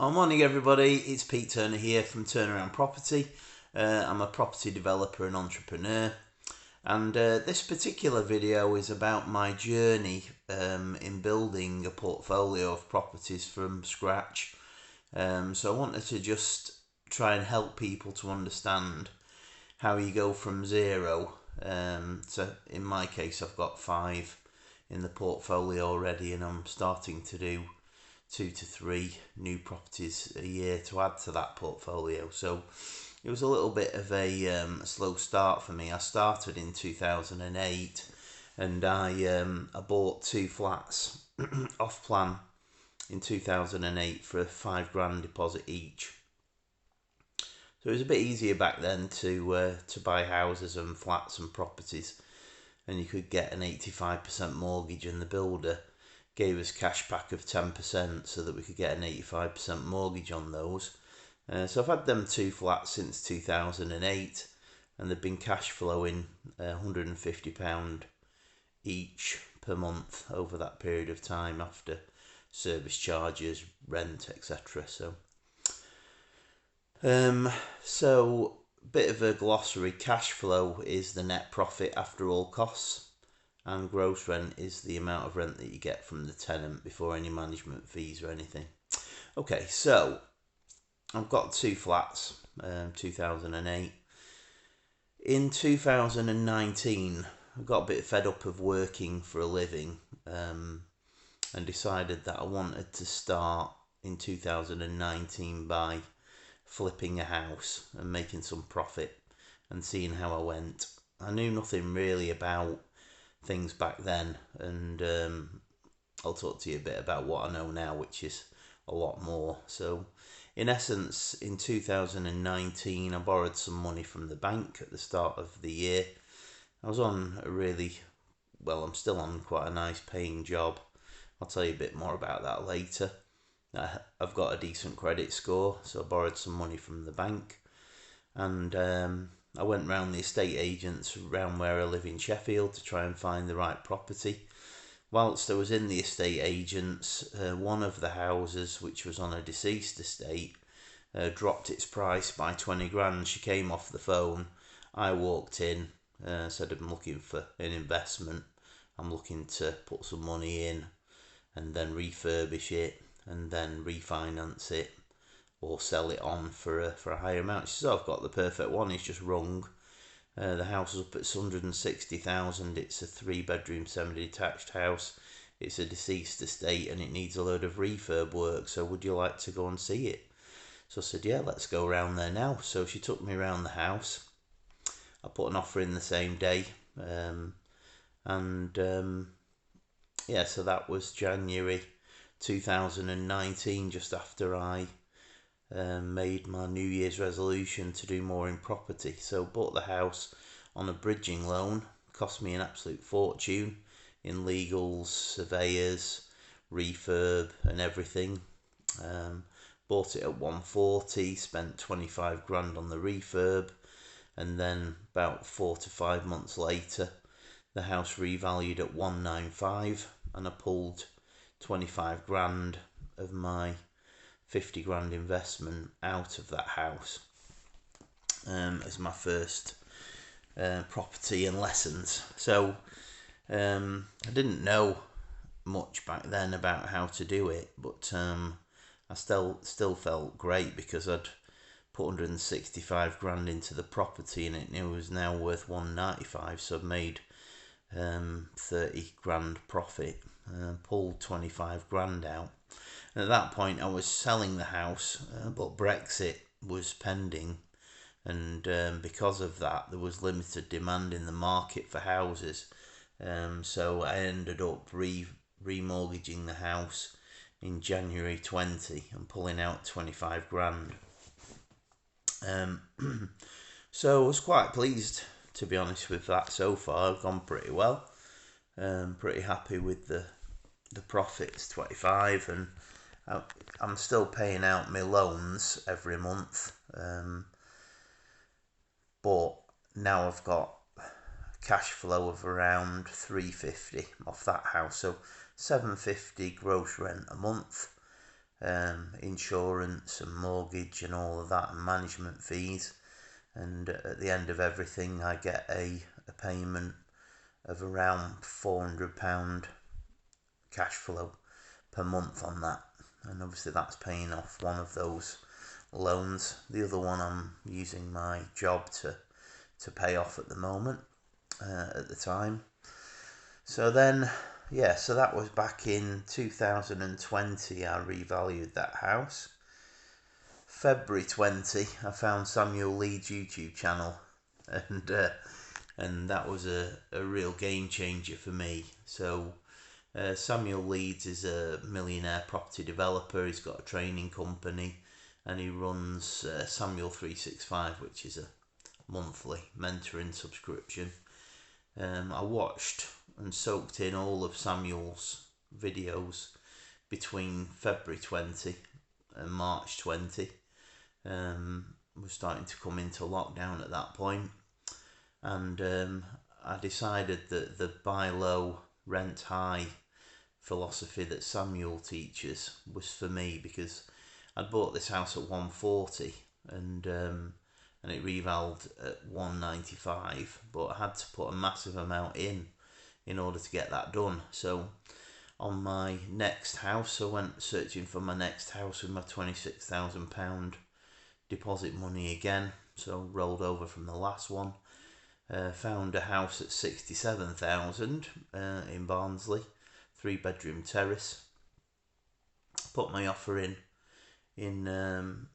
Morning everybody, it's Pete Turner here from Turnaround Property. I'm a property developer and entrepreneur, and this particular video is about my journey in building a portfolio of properties from scratch. So I wanted to just try and help people to understand how you go from zero. So in my case I've got 5 in the portfolio already, and I'm starting to do 2 to 3 new properties a year to add to that portfolio. So it was a little bit of a slow start for me. I started in 2008, and I bought 2 flats off plan in 2008 for £5,000 deposit each. So it was a bit easier back then to buy houses and flats and properties, and you could get an 85% mortgage, and the builder gave us cash back of 10% so that we could get an 85% mortgage on those. So I've had them 2 flats since 2008, and they've been cash flowing £150 each per month over that period of time after service charges, rent, etc. So bit of a glossary: cash flow is the net profit after all costs, and gross rent is the amount of rent that you get from the tenant before any management fees or anything. Okay, so I've got 2 flats, 2008. In 2019, I got a bit fed up of working for a living, and decided that I wanted to start in 2019 by flipping a house and making some profit and seeing how I went. I knew nothing really about things back then, and I'll talk to you a bit about what I know now, which is a lot more. So in essence, in 2019 I borrowed some money from the bank at the start of the year. I was on I'm still on quite a nice paying job. I'll tell you a bit more about that later. I've got a decent credit score, so I borrowed some money from the bank, and I went round the estate agents around where I live in Sheffield to try and find the right property. Whilst I was in the estate agents, one of the houses, which was on a deceased estate, dropped its price by 20 grand. She came off the phone. I walked in, said I'm looking for an investment. I'm looking to put some money in and then refurbish it and then refinance it or sell it on for a higher amount. She said, I've got the perfect one, it's just wrong. The house is up at 160,000. It's a 3-bedroom semi-detached house. It's a deceased estate and it needs a load of refurb work, so would you like to go and see it? So I said, yeah, let's go around there now. So she took me around the house. I put an offer in the same day, so that was January 2019, just after I made my New Year's resolution to do more in property. So bought the house on a bridging loan. Cost me an absolute fortune in legals, surveyors, refurb and everything. Bought it at 140, spent 25 grand on the refurb, and then about 4 to 5 months later the house revalued at 195, and I pulled 25 grand of my 50 grand investment out of that house as my first property and lessons. So I didn't know much back then about how to do it, but I still felt great because I'd put 165 grand into the property and it was now worth 195, so I've made 30 grand profit, pulled 25 grand out. And at that point I was selling the house, but Brexit was pending, and because of that there was limited demand in the market for houses, so I ended up remortgaging the house in January 20 and pulling out 25 grand. So I was quite pleased, to be honest, with that so far. I've gone pretty well. Pretty happy with the profits, 25, and I'm still paying out my loans every month, but now I've got cash flow of around 350 off that house, so 750 gross rent a month, insurance and mortgage and all of that, and management fees. And at the end of everything, I get a payment of around £400 cash flow per month on that. And obviously that's paying off one of those loans. The other one I'm using my job to pay off at the moment, at the time. So then, yeah, so that was back in 2020. I revalued that house. February 20, I found Samuel Leeds' YouTube channel, and that was a real game changer for me. So Samuel Leeds is a millionaire property developer. He's got a training company, and he runs Samuel 365, which is a monthly mentoring subscription. I watched and soaked in all of Samuel's videos between February 20 and March 20. We're starting to come into lockdown at that point, and I decided that the buy low, rent high philosophy that Samuel teaches was for me, because I'd bought this house at 140 and it revalued at 195, but I had to put a massive amount in order to get that done. So on my next house, I went searching for my next house with my £26,000 deposit money again. So rolled over from the last one, found a house at 67,000 in Barnsley, 3-bedroom terrace. Put my offer in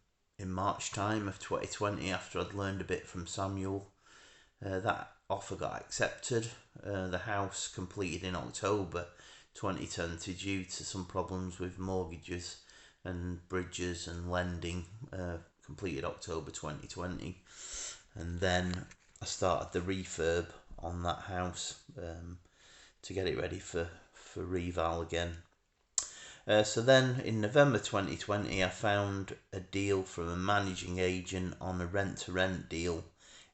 March time of 2020, after I'd learned a bit from Samuel. That offer got accepted. The house completed in October 2020 due to some problems with mortgages and bridges and lending. Completed October 2020, and then I started the refurb on that house to get it ready for reval again. So then in November 2020, I found a deal from a managing agent on a rent-to-rent deal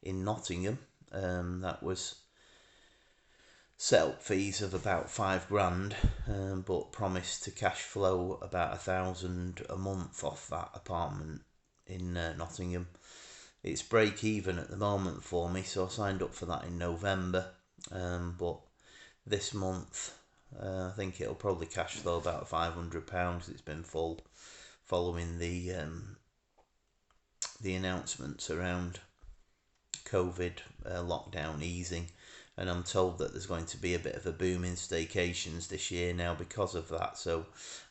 in Nottingham. That was setup fees of about £5,000, but promised to cash flow about £1,000 a month off that apartment in Nottingham. It's break even at the moment for me, so I signed up for that in November, but this month I think it'll probably cash flow about £500. It's been full following the announcements around COVID lockdown easing, and I'm told that there's going to be a bit of a boom in staycations this year now because of that. So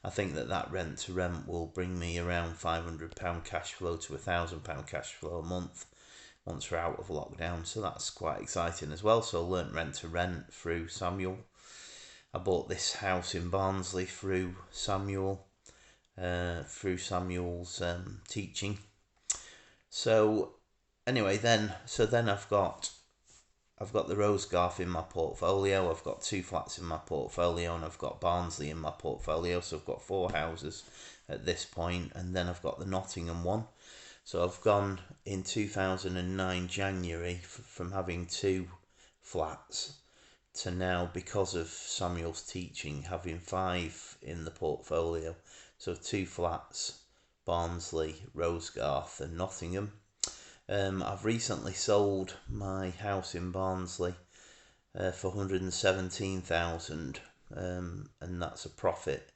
I think that rent to rent will bring me around £500 cash flow to £1,000 cash flow a month once we're out of lockdown. So that's quite exciting as well. So I learnt rent to rent through Samuel. I bought this house in Barnsley through Samuel, through Samuel's teaching. So anyway, then I've got the Rosegarth in my portfolio. I've got 2 flats in my portfolio, and I've got Barnsley in my portfolio. So I've got 4 houses at this point, and then I've got the Nottingham one. So I've gone in 2009 January from having 2 flats to now, because of Samuel's teaching, having 5 in the portfolio. So 2 flats, Barnsley, Rosegarth and Nottingham. I've recently sold my house in Barnsley for 117,000, and that's a profit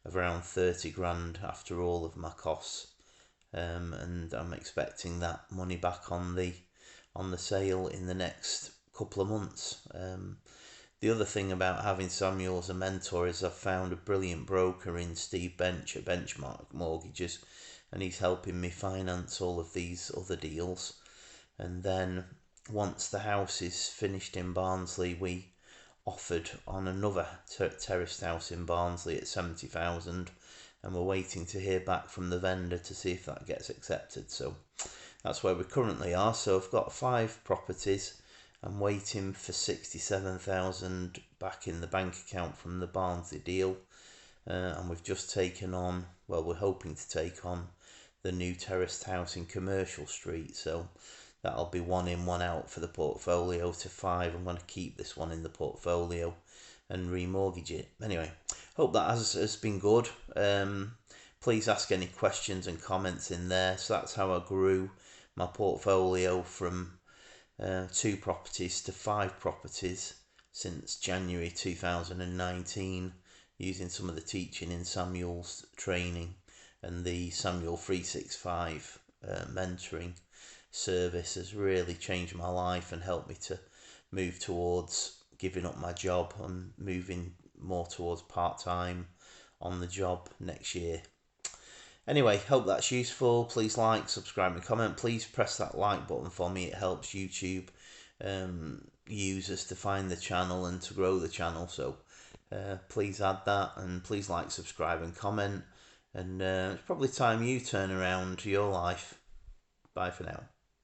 of around 30 grand after all of my costs, and I'm expecting that money back on the sale in the next couple of months. The other thing about having Samuel as a mentor is I've found a brilliant broker in Steve Bench at Benchmark Mortgages, and he's helping me finance all of these other deals. And then once the house is finished in Barnsley, we offered on another terraced house in Barnsley at 70,000, and we're waiting to hear back from the vendor to see if that gets accepted. So that's where we currently are. So I've got 5 properties. I'm waiting for 67,000 back in the bank account from the Barnsley deal, and we've just taken on, well, we're hoping to take on the new terraced house in Commercial Street. So that'll be 1 in, 1 out for the portfolio to 5. I'm going to keep this one in the portfolio and remortgage it. Anyway, hope that has been good. Please ask any questions and comments in there. So that's how I grew my portfolio from 2 properties to 5 properties since January 2019, using some of the teaching in Samuel's training and the Samuel 365 mentoring service has really changed my life and helped me to move towards giving up my job and moving more towards part-time on the job next year. Anyway, hope that's useful. Please like, subscribe and comment. Please press that like button for me. It helps YouTube users to find the channel and to grow the channel. So please add that, and please like, subscribe and comment. And it's probably time you turn around your life. Bye for now.